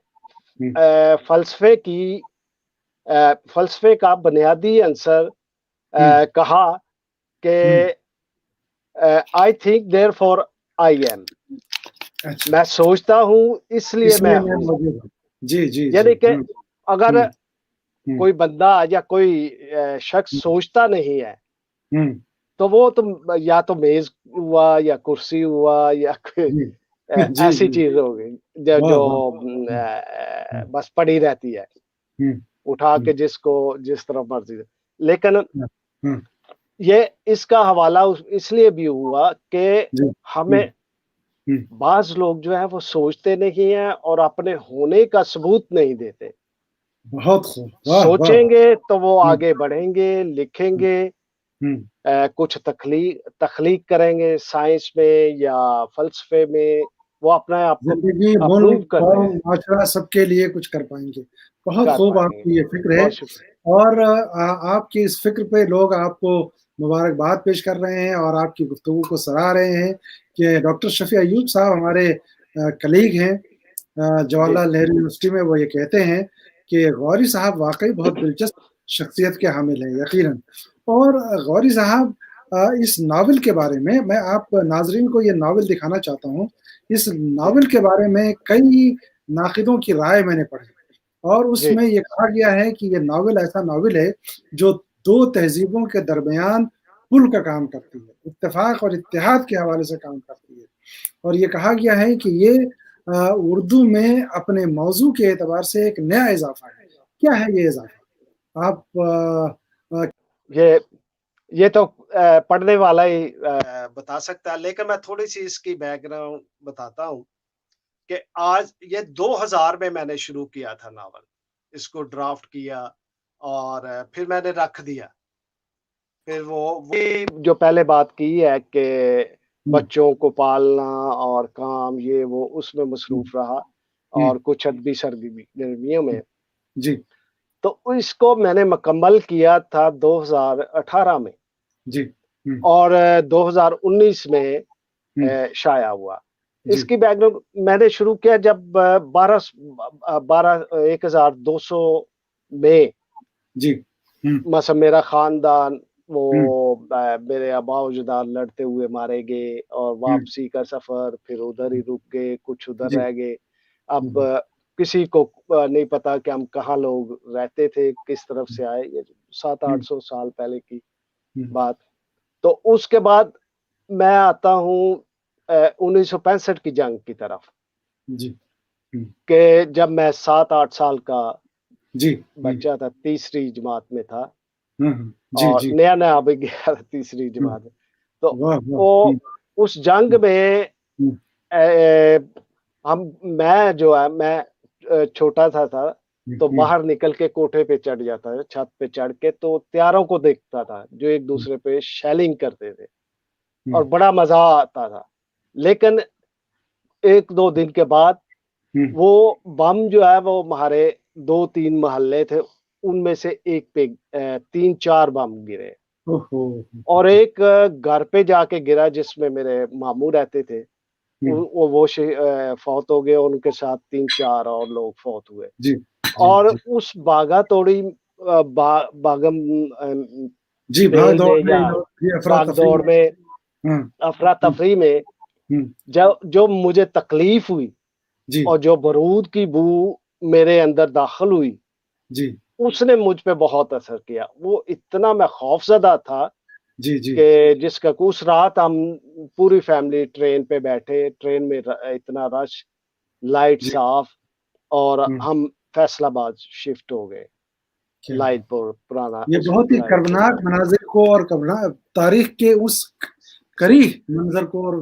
فلسفے کا بنیادی عنصر کہا کہ I think therefore I am, میں سوچتا ہوں اس لیے میں ہوں. جی جی یعنی کہ اگر ہ کوئی بندہ یا کوئی شخص سوچتا نہیں ہے تو وہ یا تو میز ہوا یا کرسی ہوا یا ایسی چیز ہوگی جو بس پڑی رہتی ہے اٹھا کے جس کو جس طرح مرضی. لیکن یہ اس کا حوالہ اس لیے بھی ہوا کہ ہمیں بعض لوگ جو ہے وہ سوچتے نہیں ہیں اور اپنے ہونے کا ثبوت نہیں دیتے. بہت خوب، سوچیں گے تو وہ آگے بڑھیں گے، لکھیں گے، کچھ تخلیق کریں گے سائنس میں یا فلسفے میں، وہ اپنا آپ کو زندگی اپروو ملک کرتے قوم ہیں، معاشرہ سب کے لیے کچھ کر پائیں گے. بہت کر خوب پائیں آپ گے. کی یہ فکر ہے، بہت شکریہ. اور آپ کی اس فکر پہ لوگ آپ کو مبارکباد پیش کر رہے ہیں اور آپ کی گفتگو کو سراہ رہے ہیں کہ ڈاکٹر شفیع ایوب صاحب ہمارے کلیگ ہیں جواہر لال نہرو یونیورسٹی میں. وہ یہ کہتے ہیں کہ غوری صاحب واقعی بہت دلچسپ شخصیت کے حامل ہیں یقیناً. اور غوری صاحب اس ناول کے بارے میں آپ ناظرین کو یہ ناول دکھانا چاہتا ہوں. اس ناول کے بارے میں کئی ناقدوں کی رائے میں نے پڑھی اور اس میں یہ کہا گیا ہے کہ یہ ناول ایسا ناول ہے جو دو تہذیبوں کے درمیان پل کا کام کرتی ہے، اتفاق اور اتحاد کے حوالے سے کام کرتی ہے. اور یہ کہا گیا ہے کہ یہ اردو میں اپنے موضوع کے اعتبار سے ایک نیا اضافہ ہے. کیا ہے یہ اضافہ؟ آپ یہ تو پڑھنے والا ہی بتا سکتا ہے، لیکن میں تھوڑی سی اس کی بیک گراؤنڈ بتاتا ہوں کہ آج یہ 2000 میں نے شروع کیا تھا ناول، اس کو ڈرافٹ کیا اور پھر میں نے رکھ دیا. پھر وہ جو پہلے بات کی ہے کہ بچوں کو پالنا اور کام یہ وہ اس میں مصروف رہا اور کچھ ادبی سرگرمیوں میں. جی تو اس کو میں نے مکمل کیا تھا 2018 میں جی اور 2019 میں شائع ہوا. اس کی بیک گراؤنڈ میں نے شروع کیا جب 1200 میں مثلا میرا خاندان وہ میرے آبا و اجداد لڑتے ہوئے مارے گئے اور واپسی کا سفر، پھر ادھر ہی رک گئے، کچھ ادھر رہ گئے. اب کسی کو نہیں پتا کہ ہم کہاں لوگ رہتے تھے، کس طرف سے آئے. یہ 700-800 سال پہلے کی بات. تو اس کے بعد میں آتا ہوں 1965 کی جنگ کی طرف، کہ جب میں 7-8 سال کا بچہ تھا، تیسری جماعت میں تھا اور نیا بھی گیا تیسری جماعت میں. تو وہ اس جنگ میں میں جو ہے میں چھوٹا تھا تو باہر نکل کے کوٹھے پہ چڑھ جاتا تھا، چھت پہ چڑھ کے تو تیاروں کو دیکھتا تھا جو ایک دوسرے پہ شیلنگ کرتے تھے اور بڑا مزہ آتا تھا. لیکن 1-2 دن کے بعد وہ بم جو ہے وہ ہمارے 2-3 محلے تھے، ان میں سے ایک پہ 3-4 بم گرے اور ایک گھر پہ جا کے گرا جس میں میرے ماموں رہتے تھے. وہ فوت ہو گئے، ان کے ساتھ 3-4 اور لوگ فوت ہوئے. اور اس باغا توڑی باغم میل میں یا باغ دوڑ میں افراتفری میں جو مجھے تکلیف ہوئی اور جو برود کی بو میرے اندر داخل ہوئی، اس نے مجھ پہ بہت اثر کیا. وہ اتنا میں خوف زدہ تھا کہ جس کا اس رات ہم پوری فیملی ٹرین پہ بیٹھے، ٹرین میں اتنا رش، لائٹ صاف، اور ہم فیصل آباد شفٹ ہو گئے. لائٹ پور پرانا یہ بہت ہی کربناک مناظر کو اور تاریخ کے اس کری منظر کو اور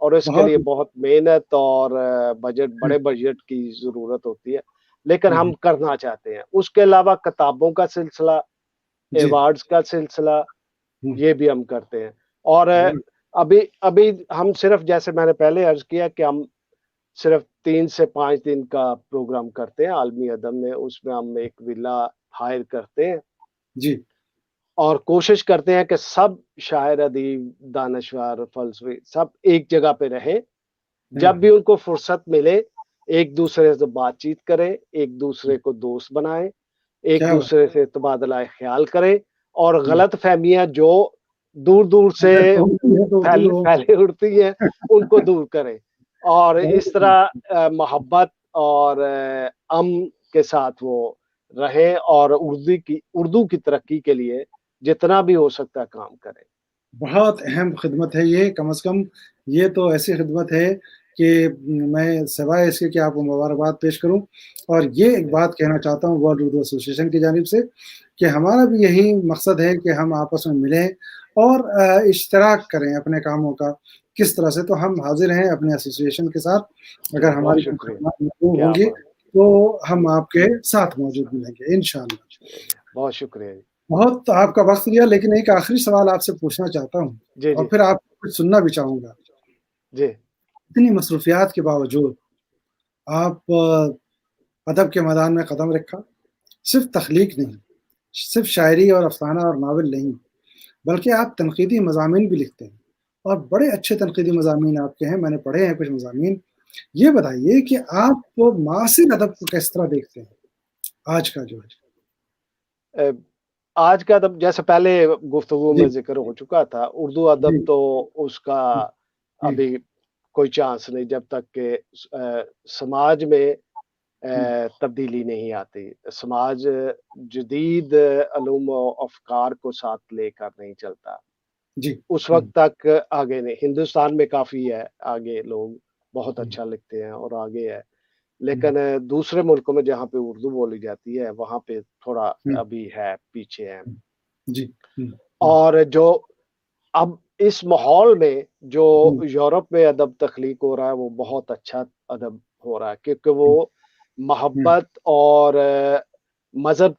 اور اس کے بہت لیے بہت محنت اور بجٹ بڑے بجٹ کی ضرورت ہوتی ہے، لیکن ہم کرنا چاہتے ہیں۔ اس کے علاوہ کتابوں کا سلسلہ، جی ایوارڈز کا سلسلہ، ہوں، یہ بھی ہم کرتے ہیں۔ اور بالکل، ابھی ہم صرف، جیسے میں نے پہلے عرض کیا کہ ہم صرف 3 سے 5 دن کا پروگرام کرتے ہیں عالمی ادب میں، اس میں ہم ایک ولا ہائر کرتے ہیں جی اور کوشش کرتے ہیں کہ سب شاعر، ادیب، دانشور، فلسفی سب ایک جگہ پہ رہیں، جب بھی ان کو فرصت ملے ایک دوسرے سے بات چیت کریں، ایک دوسرے کو دوست بنائیں، ایک کیا بات دوسرے سے تبادلہ خیال کریں، اور ہوں، غلط فہمیاں جو دور دور سے اگر تو ہوتی ہے تو ہوتی ہو پھیلے اڑتی ہیں ان کو دور کریں، اور اس طرح محبت اور امن کے ساتھ وہ رہیں، اور اردو کی ترقی کے لیے جتنا بھی ہو سکتا ہے کام کریں۔ بہت اہم خدمت ہے یہ، کم از کم یہ تو ایسی خدمت ہے کہ میں سوائے اس کے کہ آپ کو مبارکباد پیش کروں، اور یہ ایک بات کہنا چاہتا ہوں ورلڈ اردو ایسوسی ایشن کی جانب سے کہ ہمارا بھی یہی مقصد ہے کہ ہم آپس میں ملیں اور اشتراک کریں اپنے کاموں کا کس طرح سے۔ تو ہم حاضر ہیں اپنے ایسوسی ایشن کے ساتھ، اگر بہت ہماری کوئی شکریہ، خدمات مطلوب کیا ہوں گی بات تو ہم آپ کے ساتھ موجود ملیں گے انشاءاللہ۔ ہے، بہت شکریہ جی۔ بہت آپ کا وقت لیا، لیکن ایک آخری سوال آپ سے پوچھنا چاہتا ہوں جی اور جی پھر آپ کچھ سننا بھی چاہوں گا۔ جی اتنی مصروفیات کے باوجود آپ ادب کے میدان میں قدم رکھا، صرف تخلیق نہیں، صرف شاعری اور افسانہ اور ناول نہیں، بلکہ آپ تنقیدی مضامین بھی لکھتے ہیں، اور بڑے اچھے تنقیدی مضامین آپ کے ہیں، میں نے پڑھے ہیں کچھ مضامین۔ یہ بتائیے کہ آپ معاصر ادب کو کس طرح دیکھتے ہیں، آج کا جو ہے؟ آج کا ادب، جیسے پہلے گفتگو جی میں ذکر ہو چکا تھا، اردو ادب جی تو اس کا جی ابھی کوئی چانس نہیں جب تک کہ سماج میں تبدیلی نہیں آتی، سماج جدید علوم و افکار کو ساتھ لے کر نہیں چلتا، جی اس وقت تک آگے نہیں۔ ہندوستان میں کافی ہے آگے، لوگ بہت اچھا لکھتے ہیں اور آگے ہے، لیکن دوسرے ملکوں میں جہاں پہ اردو بولی جاتی ہے وہاں پہ تھوڑا ابھی ہے، پیچھے ہے۔ جی اور جو اب اس ماحول میں جو یورپ میں ادب تخلیق ہو رہا ہے وہ بہت اچھا ادب ہو رہا ہے، کیونکہ وہ محبت اور مذہب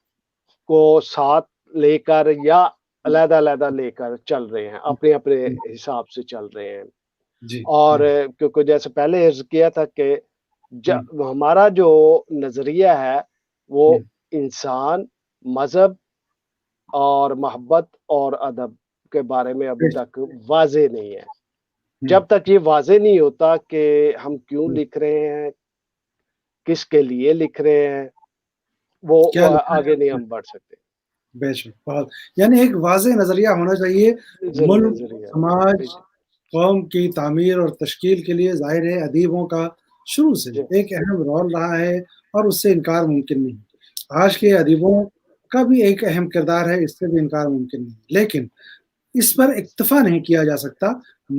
کو ساتھ لے کر یا علیحدہ علیحدہ لے کر چل رہے ہیں، اپنے اپنے حساب سے چل رہے ہیں۔ جی اور کیونکہ جیسے پہلے عرض کیا تھا کہ ہمارا جو نظریہ ہے وہ انسان، مذہب اور محبت اور ادب کے بارے میں ابھی تک واضح نہیں ہے۔ جب تک یہ واضح نہیں ہوتا کہ ہم کیوں لکھ رہے ہیں، کس کے لیے لکھ رہے ہیں، وہ کیا لکھا آگے نہیں ہے؟ ہم بڑھ سکتے۔ بے شک، بہت، یعنی ایک واضح نظریہ ہونا چاہیے۔ ملک، نظریہ سماج، قوم کی تعمیر اور تشکیل کے لیے ظاہر ہے ادیبوں کا شروع سے جی ایک اہم رول رہا ہے، اور اس سے انکار ممکن نہیں۔ آج کے ادیبوں کا بھی ایک اہم کردار ہے، اس سے بھی انکار ممکن نہیں، لیکن اس پر اکتفا نہیں کیا جا سکتا،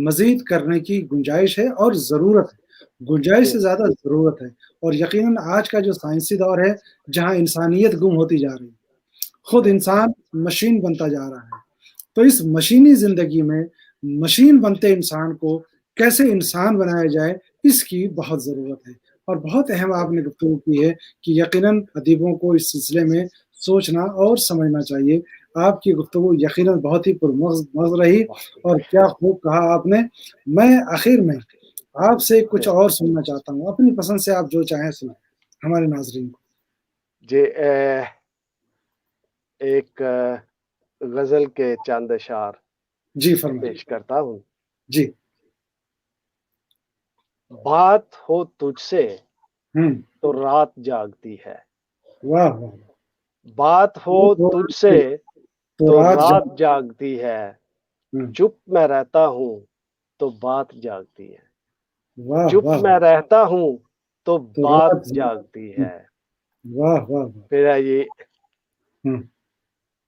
مزید کرنے کی گنجائش ہے اور ضرورت ہے، گنجائش جی سے زیادہ ضرورت ہے۔ اور یقیناً آج کا جو سائنسی دور ہے جہاں انسانیت گم ہوتی جا رہی ہے، خود انسان مشین بنتا جا رہا ہے، تو اس مشینی زندگی میں مشین بنتے انسان کو کیسے انسان بنایا جائے، اس کی بہت ضرورت ہے۔ اور بہت اہم آپ نے گفتگو کی ہے کہ یقیناً ادیبوں کو اس سلسلے میں سوچنا اور سمجھنا چاہیے۔ آپ کی گفتگو یقیناً بہت ہی پرمغز رہی، اور کیا خوب کہا آپ نے۔ میں آخر میں آپ سے کچھ اور سننا چاہتا ہوں، اپنی پسند سے آپ جو چاہیں سنیں ہمارے ناظرین کو۔ جی ایک غزل کے چند اشعار جی فرمائیے۔ پیش کرتا ہوں۔ جی بات ہو تجھ سے ہوں، تو رات جاگتی ہے، واہ واہ، بات ہو تجھ سے تو رات جاگتی ہے، چپ میں رہتا ہوں تو بات جاگتی ہے، واہ چپ واہ، میں رہتا ہوں تو تو بات رات جاگتی ہے۔ واہ واہ واہ، پھر یہ ہوں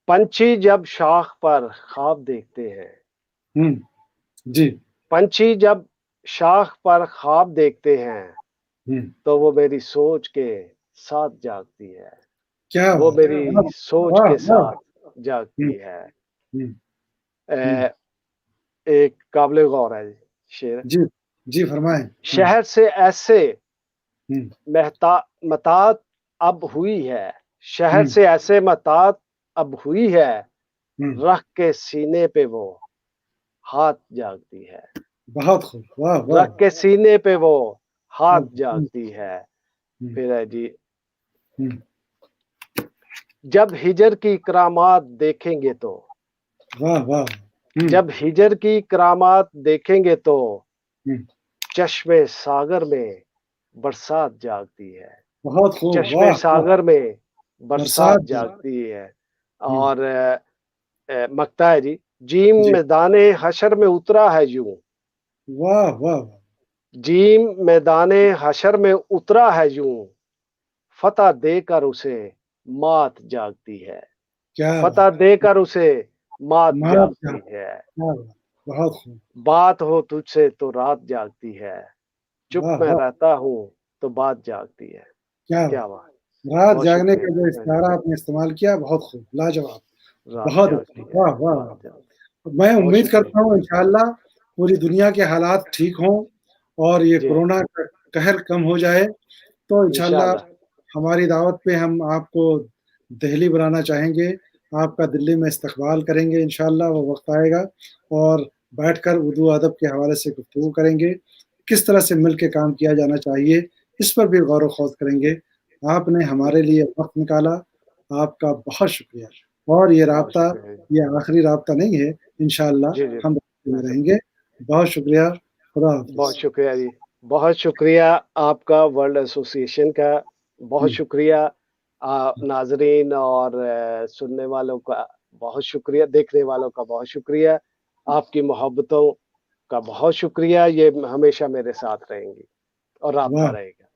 پنچھی جب شاخ پر خواب دیکھتے ہیں، ہوں، جی پنچھی جب شاخ پر خواب دیکھتے ہیں ہوں، تو وہ میری سوچ کے ساتھ جاگتی ہے، کیا وہ بات ہے، میری سوچ واہ کے واہ، ساتھ جاگتی ہے۔ ہوں ہوں، ایک قابل غور ہے شعر۔ جی جی فرمائیں. شہر سے ایسے ہم، متاعت اب ہوئی ہے، شہر ہم، سے ایسے متاعت اب ہوئی ہے، ہم. رکھ کے سینے پہ وہ ہاتھ جاگتی ہے، بہت خوب. واہ واہ. رکھ کے سینے پہ وہ ہاتھ ہم، جاگتی ہے. ہم، پھر ہے جی، ہم. جب ہجر کی کرامات دیکھیں گے تو، واہ واہ. ہم، جب ہجر کی کرامات دیکھیں گے تو ہم. چشمے ساگر میں برسات جاگتی ہے، بہت خوب. چشمے واہ واہ. ساگر میں برسات برسات. جاگتی ہے. ہم. اور مکتا ہے جی، جیم جی. میدان حشر میں اترا ہے یوں، واہ واہ. جیم میدان حشر میں اترا ہے یوں، فتح دے کر اسے مات جاگتی ہے، کیا فتح بات. دے کر اسے مات مار کیا. جاگتی ہے. کیا بات. بہت خوب. بات ہو تجھ سے تو رات جاگتی ہے، چپ واہ میں واہ. رہتا ہوں تو بات جاگتی ہے. کیا کیا بات. بات. رات بہت جاگنے شکریہ کا جو استعارہ آپ نے استعمال کیا بہت خوب. لاجواب. رات بہت اچھا. جاگتی ہے، واہ واہ. رات جاگتی میں ہے. بہت امید شکریہ. کرتا ہوں انشاءاللہ پوری دنیا کے حالات ٹھیک ہوں اور یہ جی کورونا کا قہر کم ہو جائے تو انشاءاللہ انشاءاللہ. ہماری دعوت پہ ہم آپ کو دہلی بلانا چاہیں گے. آپ کا دلی میں استقبال کریں گے انشاءاللہ. وہ وقت آئے گا اور بیٹھ کر اردو ادب کے حوالے سے گفتگو کریں گے، کس طرح سے مل کے کام کیا جانا چاہیے اس پر بھی غور و خوض کریں گے. آپ نے جی ہمارے لیے وقت نکالا، آپ کا بہت شکریہ. اور یہ بہت رابطہ شکریہ. یہ آخری رابطہ نہیں ہے، انشاءاللہ جی جی ہم رابطے میں نہیں رہیں گے. بہت شکریہ. خدا بہت حافظ. شکریہ جی، بہت شکریہ آپ کا، ورلڈ ایسوسی ایشن کا بہت شکریہ. ناظرین اور سننے والوں کا بہت شکریہ، دیکھنے والوں کا بہت شکریہ. آپ کی محبتوں کا بہت شکریہ، یہ ہمیشہ میرے ساتھ رہیں گی اور رابطہ واہ. رہے گا.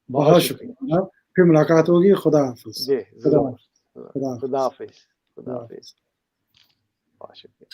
بہت بہت شکریہ. شکریہ جناب. پھر ملاقات ہوگی. خدا حافظ. جی خدا ضرور. حافظ. خدا خدا حافظ. حافظ. خدا خدا حافظ. حافظ. بہت شکریہ.